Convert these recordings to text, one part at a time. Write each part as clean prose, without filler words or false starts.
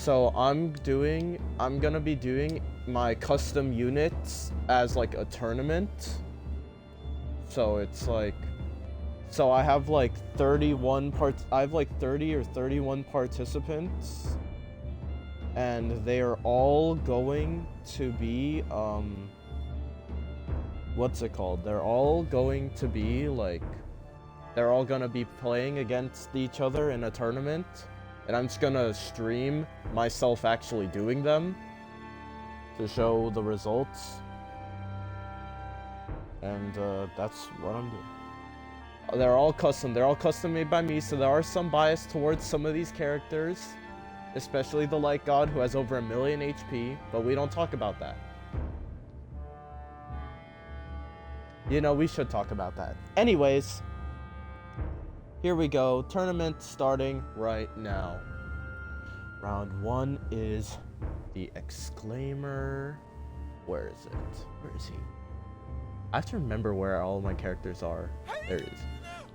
So I'm gonna be doing my custom units as like a tournament. So it's like, so I have like 30 or 31 participants, and they are all going to be, what's it called? They're all going to be like, they're all gonna be playing against each other in a tournament, and I'm just gonna stream myself actually doing them to show the results. And that's what I'm doing. They're all custom made by me, so there are some bias towards some of these characters, especially the Light God, who has over 1 million HP, but we don't talk about that. You know, we should talk about that. Anyways, here we go. Tournament starting right now. Round 1 is the Exclaimer. Where is it? Where is he? I have to remember where all my characters are. There it is.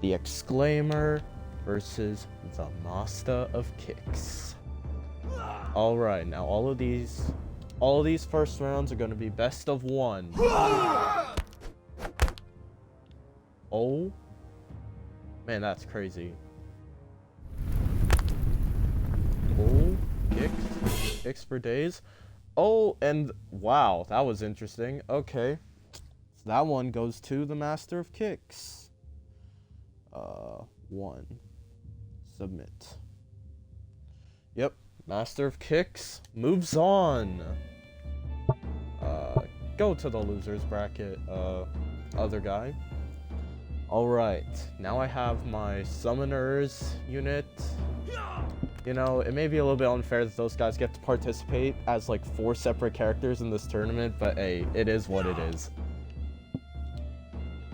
The Exclaimer versus the Master of Kicks. Alright, now all of these first rounds are gonna be best of 1. Oh. Man, that's crazy. Oh, kicks for days. Oh, and wow, that was interesting. Okay. So that one goes to the Master of Kicks. 1. Submit. Yep, Master of Kicks moves on. Go to the losers bracket, other guy. Alright, now I have my Summoners unit. You know, it may be a little bit unfair that those guys get to participate as like 4 separate characters in this tournament, but hey, it is what it is.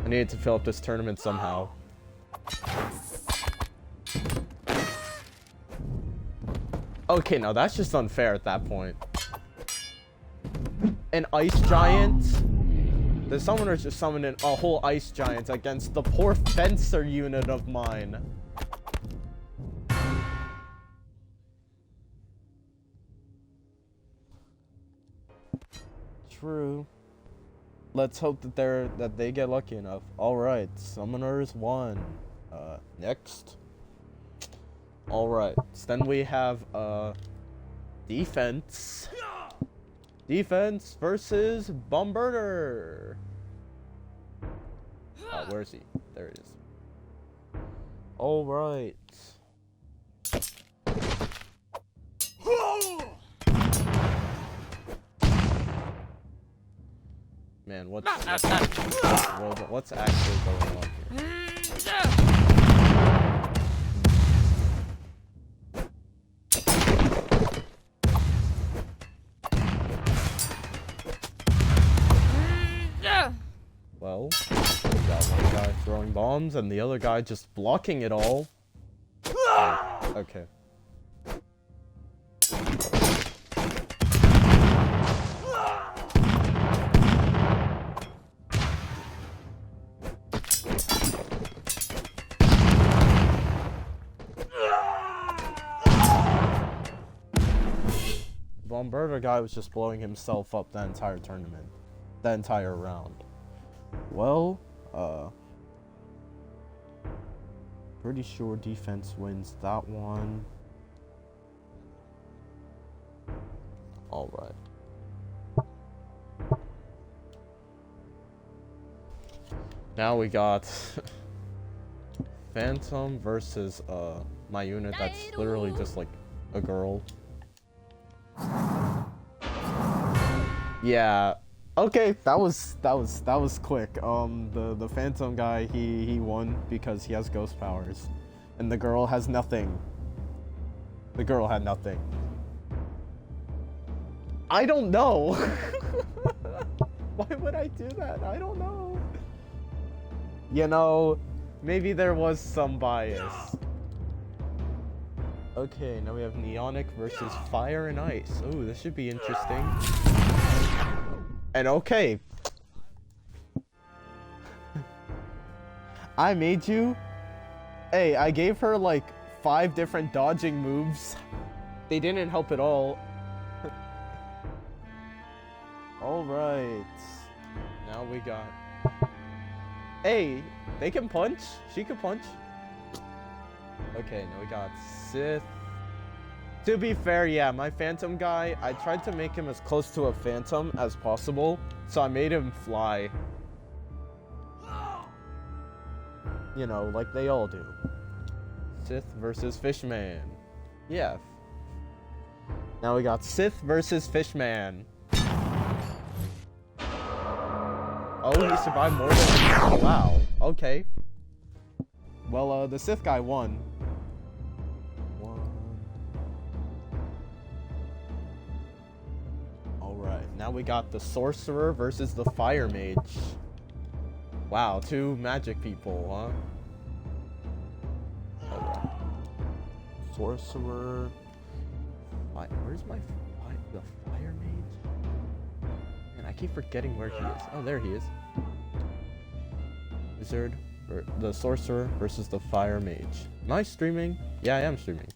I needed to fill up this tournament somehow. Okay, now that's just unfair at that point. An Ice Giant? The Summoners just summoned a whole Ice Giant against the poor Fencer unit of mine. True. Let's hope that they get lucky enough. Alright, Summoners won. Next. Alright, so then we have defense. Defense versus Bombarder. Where is he? There it is. Alright. Man, what's actually going on here? Well, we got one guy throwing bombs and the other guy just blocking it all. Okay. Bombarder guy was just blowing himself up the entire tournament. The entire round. Well, pretty sure defense wins that one. Alright. Now we got Phantom versus my unit that's literally just like a girl. Yeah. Okay, that was quick. The Phantom guy, he won because he has ghost powers, and the girl has nothing. The girl had nothing. I don't know. Why would I do that? I don't know. You know, maybe there was some bias. Okay, now we have Neonic versus Fire and Ice. Oh, this should be interesting. And okay. I made you. Hey, I gave her like 5 different dodging moves. They didn't help at all. Alright. Now we got... Hey, they can punch? She can punch? Okay, now we got Sith. To be fair, yeah, my Phantom guy, I tried to make him as close to a Phantom as possible, so I made him fly. You know, like they all do. Sith versus Fishman. Yeah. Now we got Sith versus Fishman. Oh, he survived more than... Wow, okay. Well, the Sith guy won. Alright, now we got the Sorcerer versus the Fire Mage. Wow, two magic people, huh? Alright. Sorcerer... Where's the Fire Mage? Man, I keep forgetting where he is. Oh, there he is. Wizard, the Sorcerer versus the Fire Mage. Am I streaming? Yeah, I am streaming.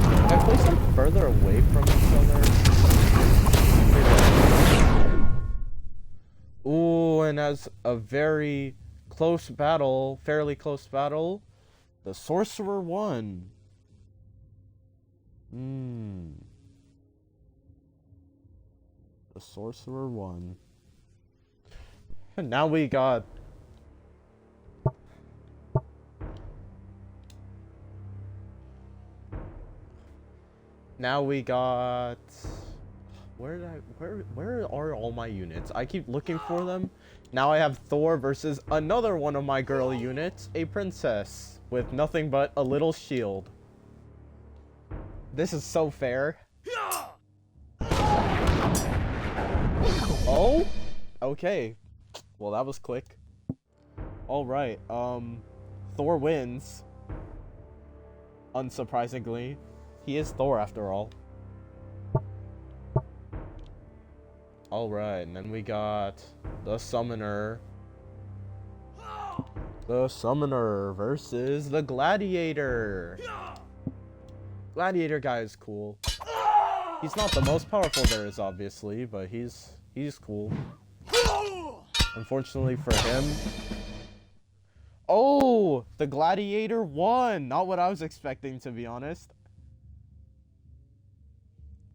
Can I place them further away from each other? Ooh, and as a very close battle, fairly close battle, the Sorcerer won. The Sorcerer won. And now we got... Now we got... Where are all my units? I keep looking for them. Now I have Thor versus another one of my girl units, a princess with nothing but a little shield. This is so fair. Oh? Okay. Well, that was quick. Alright, Thor wins. Unsurprisingly. He is Thor after all. Alright, and then we got the Summoner. The Summoner versus the Gladiator. Gladiator guy is cool. He's not the most powerful there is, obviously, but he's cool. Unfortunately for him... Oh! The Gladiator won! Not what I was expecting, to be honest.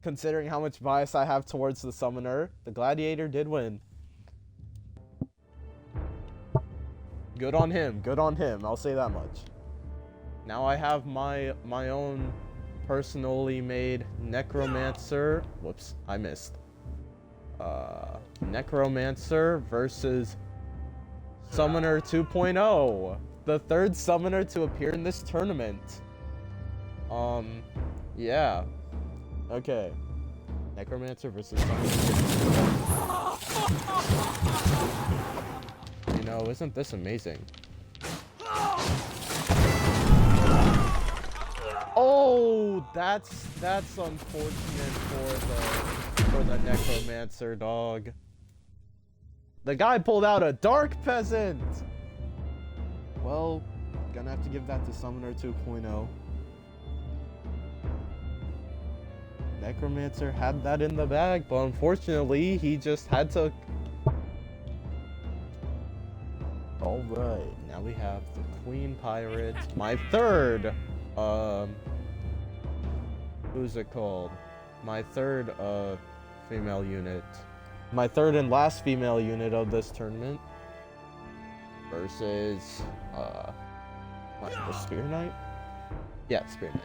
Considering how much bias I have towards the Summoner, the Gladiator did win. Good on him, I'll say that much. Now I have my own personally made Necromancer. Whoops, I missed. Necromancer versus Summoner 2.0. The third Summoner to appear in this tournament. Yeah. Okay. Necromancer versus Summoner 2.0. You know, isn't this amazing? Oh, that's unfortunate for the Necromancer, dog. The guy pulled out a Dark Peasant! Well, gonna have to give that to Summoner 2.0. Necromancer had that in the bag, but unfortunately, he just had to... Alright, now we have the Queen Pirate. My third, who's it called? My third, female unit. My third and last female unit of this tournament. Versus, the Spear Knight? Yeah, Spear Knight.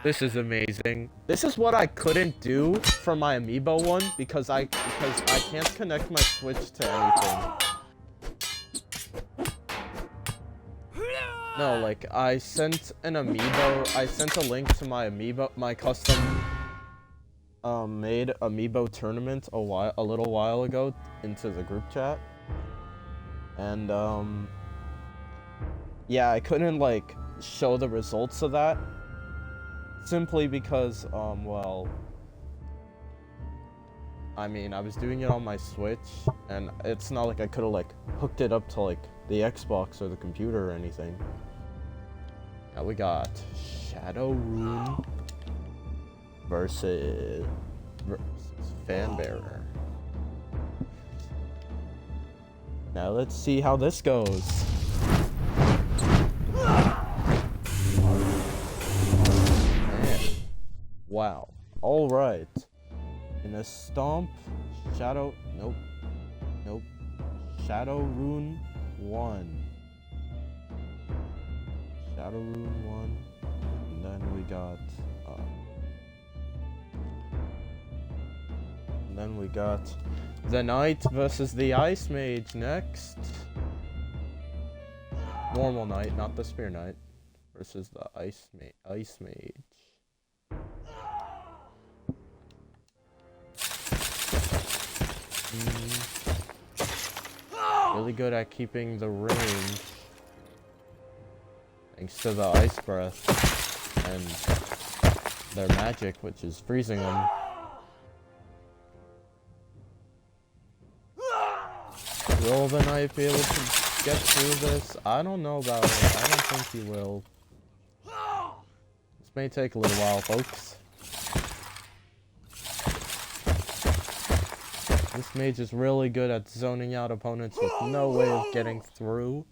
This is amazing. This is what I couldn't do for my amiibo one because I can't connect my Switch to anything. No, like I sent an amiibo. I sent a link to my amiibo, my custom made amiibo tournament a little while ago into the group chat, and yeah, I couldn't like show the results of that. Simply because, well, I mean, I was doing it on my Switch, And it's not like I could have like hooked it up to like the Xbox or the computer or anything. Now we got Shadowrun versus Fanbearer. Now let's see how this goes. Man. Wow. Alright. In a stomp, Nope. Shadowrun 1. Shadowrun 1. And then we got the Knight versus the Ice Mage next. Normal Knight, not the Spear Knight, versus the Ice Mage. Really good at keeping the range, thanks to the Ice Breath and their magic, which is freezing them. Will the Knight be able to get through this? I don't know about it. I don't think he will. This may take a little while, folks. This mage is really good at zoning out opponents with no way of getting through.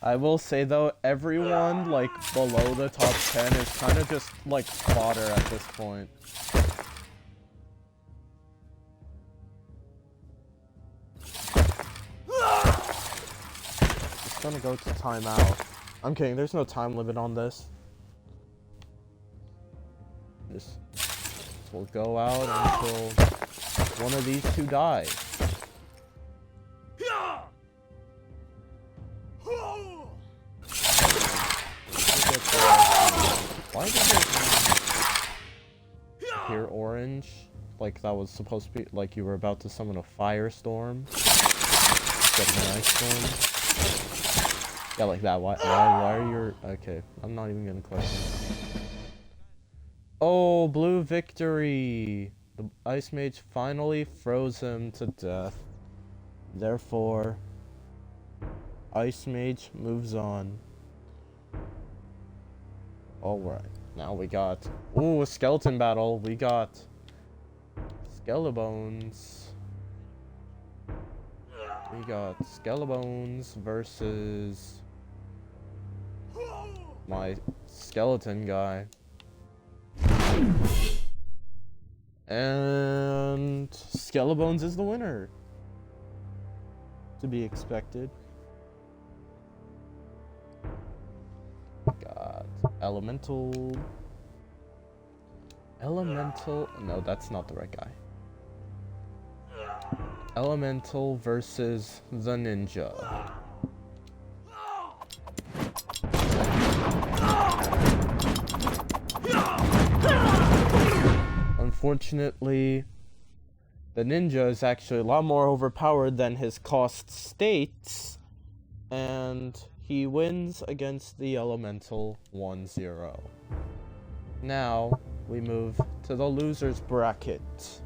I will say though, everyone like below the top 10 is kind of just like fodder at this point. Just gonna go to timeout. I'm kidding, there's no time limit on this. This will go out until one of these two die. Why did it appear orange? Like that was supposed to be like you were about to summon a firestorm instead of an ice storm. Yeah, like that. Why are your... Okay, I'm not even gonna question. Oh, blue victory! The Ice Mage finally froze him to death. Therefore, Ice Mage moves on. Alright, now we got... Ooh, a skeleton battle. We got... Skelebones. We got Skelebones versus... my skeleton guy. And... Skelebones is the winner. To be expected. Got Elemental... No, that's not the right guy. Elemental versus the Ninja. Unfortunately, the Ninja is actually a lot more overpowered than his cost states, and he wins against the Elemental 1-0. Now, we move to the loser's bracket.